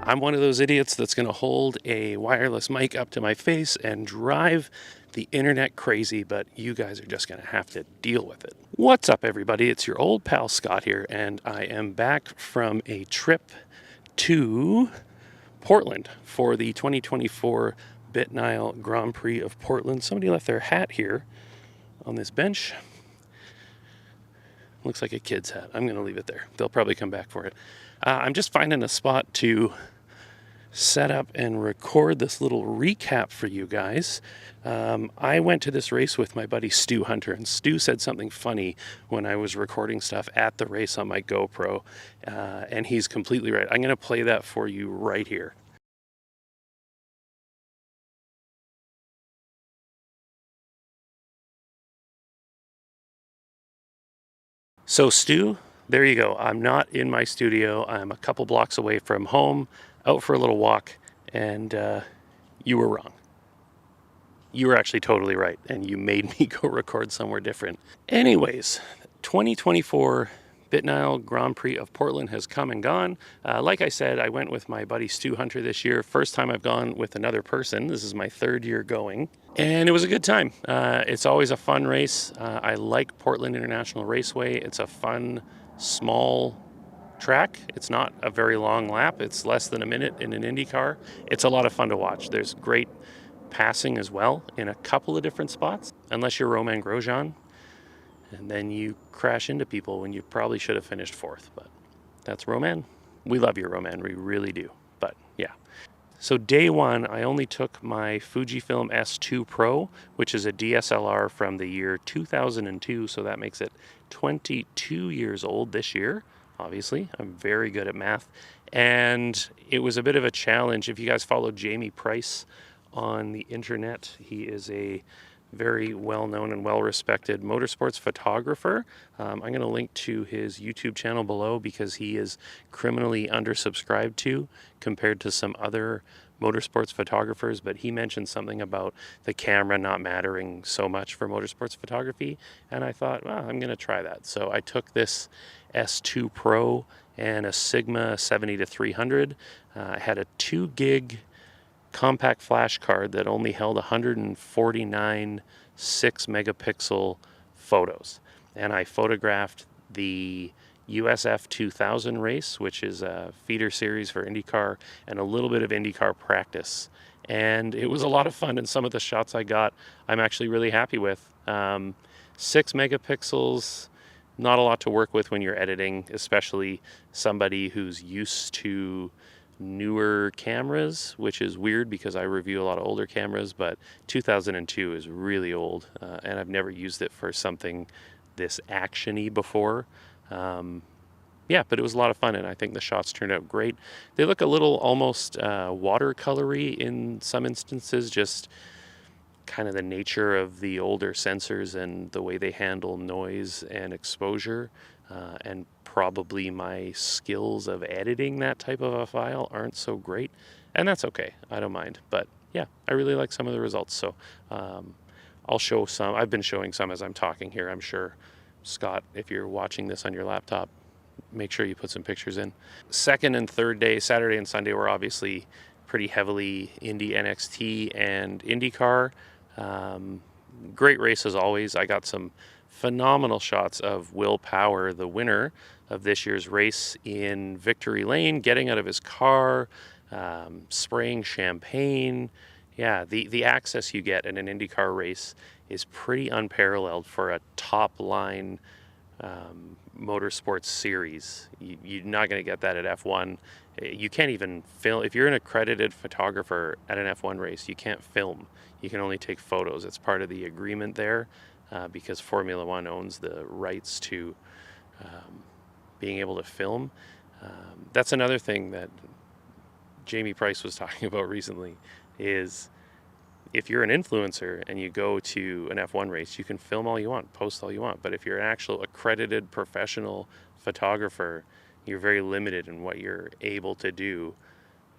I'm one of those idiots that's going to hold a wireless mic up to my face and drive the internet crazy, but you guys are just going to have to deal with it. What's up, everybody? It's your old pal Scott here, and I am back from a trip to Portland for the 2024 BitNile Grand Prix of Portland. Somebody left their hat here on this bench. Looks like a kid's hat. I'm going to leave it there. They'll probably come back for it. I'm just finding a spot to set up and record this little recap for you guys. I went to this race with my buddy Stu Hunter, and Stu said something funny when I was recording stuff at the race on my GoPro, and he's completely right. I'm going to play that for you right here. So Stu, there you go. I'm not in my studio. I'm a couple blocks away from home, out for a little walk, and you were wrong. You were actually totally right, and you made me go record somewhere different. Anyways, 2024 BitNile Grand Prix of Portland has come and gone. Like I said, I went with my buddy Stu Hunter this year. First time I've gone with another person. This is my third year going, and it was a good time. It's always a fun race. I like Portland International Raceway. It's a fun, small track. It's not a very long lap. It's less than a minute in an IndyCar. It's a lot of fun to watch. There's great passing as well in a couple of different spots, unless you're Romain Grosjean, and then you crash into people when you probably should have finished fourth. But that's Romain. We love you, Romain. We really do. But yeah. So day one, I only took my Fujifilm S2 Pro, which is a DSLR from the year 2002. So that makes it 22 years old this year. Obviously, I'm very good at math. And it was a bit of a challenge. If you guys follow Jamie Price on the internet, he is a very well-known and well-respected motorsports photographer. I'm going to link to his YouTube channel below because he is criminally undersubscribed to compared to some other motorsports photographers, but he mentioned something about the camera not mattering so much for motorsports photography, and I thought, well, I'm going to try that. So I took this S2 Pro and a Sigma 70-300. I had a 2 gig compact flash card that only held 149 6 megapixel photos, and I photographed the USF 2000 race, which is a feeder series for IndyCar, and a little bit of IndyCar practice, and it was a lot of fun. And some of the shots I got I'm actually really happy with. 6 megapixels, not a lot to work with when you're editing, especially somebody who's used to newer cameras, which is weird because I review a lot of older cameras, but 2002 is really old, and I've never used it for something this action-y before. Yeah, but it was a lot of fun, and I think the shots turned out great. They look a little almost watercolory in some instances, just kind of the nature of the older sensors and the way they handle noise and exposure, and probably my skills of editing that type of a file aren't so great, and that's okay. I don't mind. But yeah, I really like some of the results. So I'll show some. I've been showing some as I'm talking here. I'm sure, Scott, if you're watching this on your laptop, make sure you put some pictures in. Second and third day, Saturday and Sunday, were obviously pretty heavily Indy NXT and IndyCar. Great race as always. I got some phenomenal shots of Will Power, the winner of this year's race, in victory lane, getting out of his car, spraying champagne. Yeah, the access you get in an IndyCar race is pretty unparalleled for a top line motorsports series. You're not going to get that at F1. You can't even film. If you're an accredited photographer at an F1 race, you can't film. You can only take photos. It's part of the agreement there, because Formula One owns the rights to being able to film. That's another thing that Jamie Price was talking about recently, is if you're an influencer and you go to an F1 race, you can film all you want, post all you want. But if you're an actual accredited professional photographer, you're very limited in what you're able to do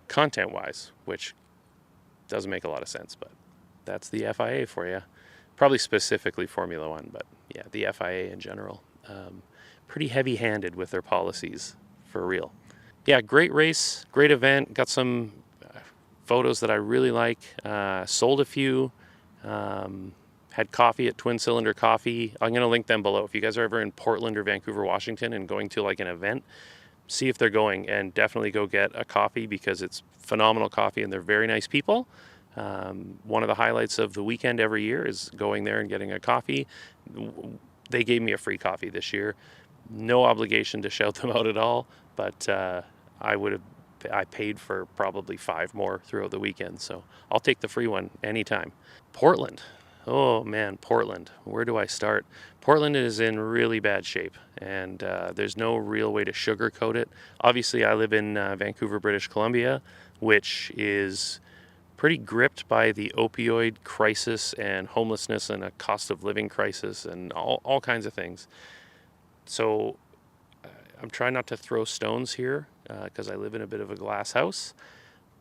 content-wise, which doesn't make a lot of sense, but that's the FIA for you. Probably specifically Formula One, but yeah, the FIA in general. Pretty heavy-handed with their policies, for real. yeah, great race, great event. Got some photos that I really like. Sold a few. Had coffee at Twin Cylinder Coffee. I'm going to link them below. If you guys are ever in Portland or Vancouver, Washington and going to like an event, see if they're going, and definitely go get a coffee because it's phenomenal coffee and they're very nice people. One of the highlights of the weekend every year is going there and getting a coffee. They gave me a free coffee this year. No obligation to shout them out at all, but I paid for probably 5 more throughout the weekend, so I'll take the free one anytime. Portland. Oh man, Portland. Where do I start? Portland is in really bad shape, and there's no real way to sugarcoat it. Obviously, I live in Vancouver, British Columbia, which is pretty gripped by the opioid crisis and homelessness and a cost of living crisis and all kinds of things. So I'm trying not to throw stones here because I live in a bit of a glass house,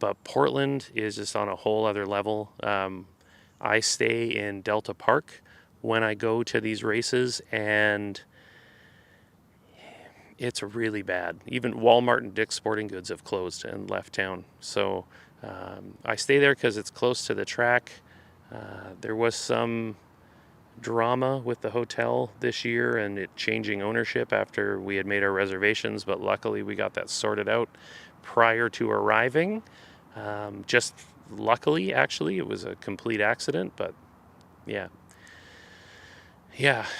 but Portland is just on a whole other level. I stay in Delta Park when I go to these races, and it's really bad. Even Walmart and Dick's Sporting Goods have closed and left town. So I stay there because it's close to the track. There was some drama with the hotel this year and it changing ownership after we had made our reservations, but luckily we got that sorted out prior to arriving. Just luckily, actually, it was a complete accident, but yeah.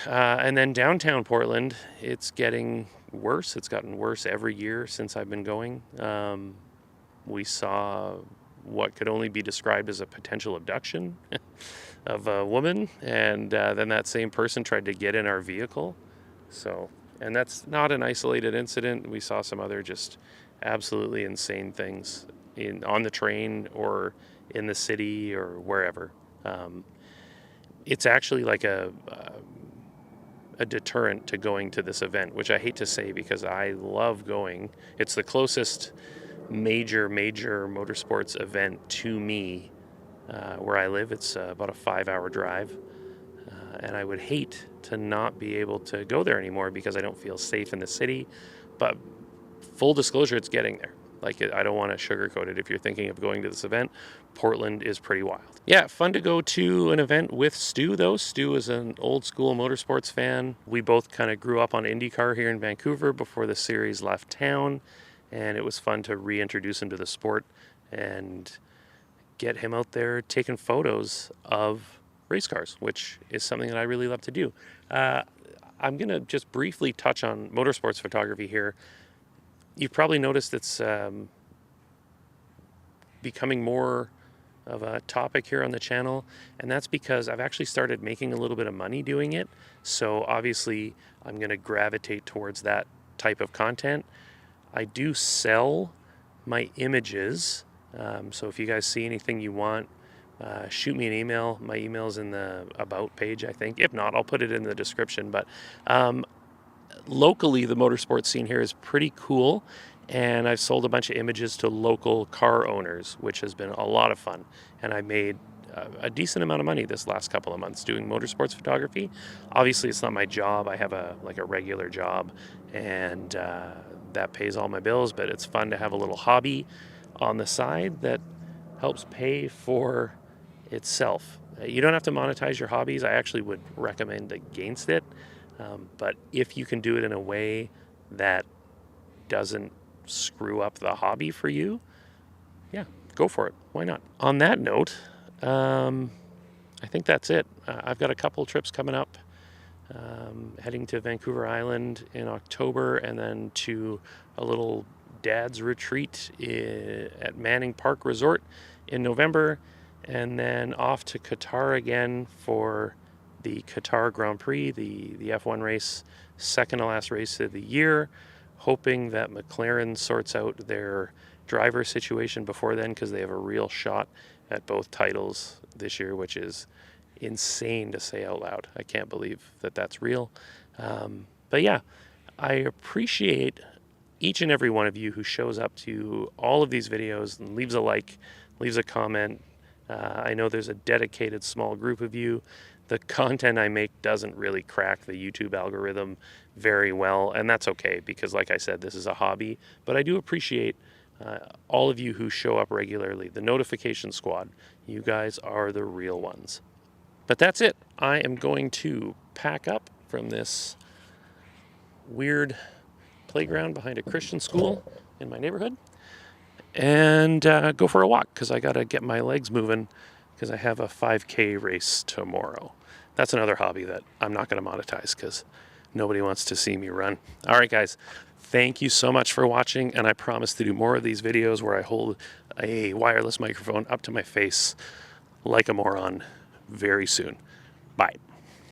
And then downtown Portland, it's getting worse. It's gotten worse every year since I've been going. We saw what could only be described as a potential abduction of a woman, and then that same person tried to get in our vehicle. So, and that's not an isolated incident. We saw some other just absolutely insane things on the train or in the city or wherever. It's actually like a deterrent to going to this event, which I hate to say because I love going. It's the closest major motorsports event to me where I live. It's about a 5-hour drive, and I would hate to not be able to go there anymore because I don't feel safe in the city. But full disclosure, it's getting there. Like, I don't want to sugarcoat it. If you're thinking of going to this event, Portland is pretty wild. Yeah, fun to go to an event with Stu, though. Stu is an old school motorsports fan. We both kind of grew up on IndyCar here in Vancouver before the series left town, and it was fun to reintroduce him to the sport and get him out there taking photos of race cars, which is something that I really love to do. I'm going to just briefly touch on motorsports photography here. You've probably noticed it's becoming more of a topic here on the channel, and that's because I've actually started making a little bit of money doing it. So obviously I'm going to gravitate towards that type of content. I do sell my images, so if you guys see anything you want, shoot me an email. My email is in the About page, I think. If not, I'll put it in the description. But locally, the motorsports scene here is pretty cool, and I've sold a bunch of images to local car owners, which has been a lot of fun. And I made a decent amount of money this last couple of months doing motorsports photography. Obviously, it's not my job. I have a regular job, and that pays all my bills, but it's fun to have a little hobby on the side that helps pay for itself. You don't have to monetize your hobbies. I actually would recommend against it. But if you can do it in a way that doesn't screw up the hobby for you, yeah, go for it. Why not? On that note, I think that's it. I've got a couple trips coming up, heading to Vancouver Island in October, and then to a little dad's retreat at Manning Park Resort in November, and then off to Qatar again for the Qatar Grand Prix, the F1 race, second to last race of the year, hoping that McLaren sorts out their driver situation before then, because they have a real shot at both titles this year, which is insane to say out loud. I can't believe that that's real. But yeah, I appreciate each and every one of you who shows up to all of these videos and leaves a like, leaves a comment. I know there's a dedicated small group of you the content I make doesn't really crack the YouTube algorithm very well, and that's okay because, like I said, this is a hobby. But I do appreciate all of you who show up regularly. The notification squad, you guys are the real ones. But that's it. I am going to pack up from this weird playground behind a Christian school in my neighborhood and go for a walk because I got to get my legs moving because I have a 5K race tomorrow. That's another hobby that I'm not going to monetize because nobody wants to see me run. All right, guys. Thank you so much for watching, and I promise to do more of these videos where I hold a wireless microphone up to my face like a moron very soon. Bye.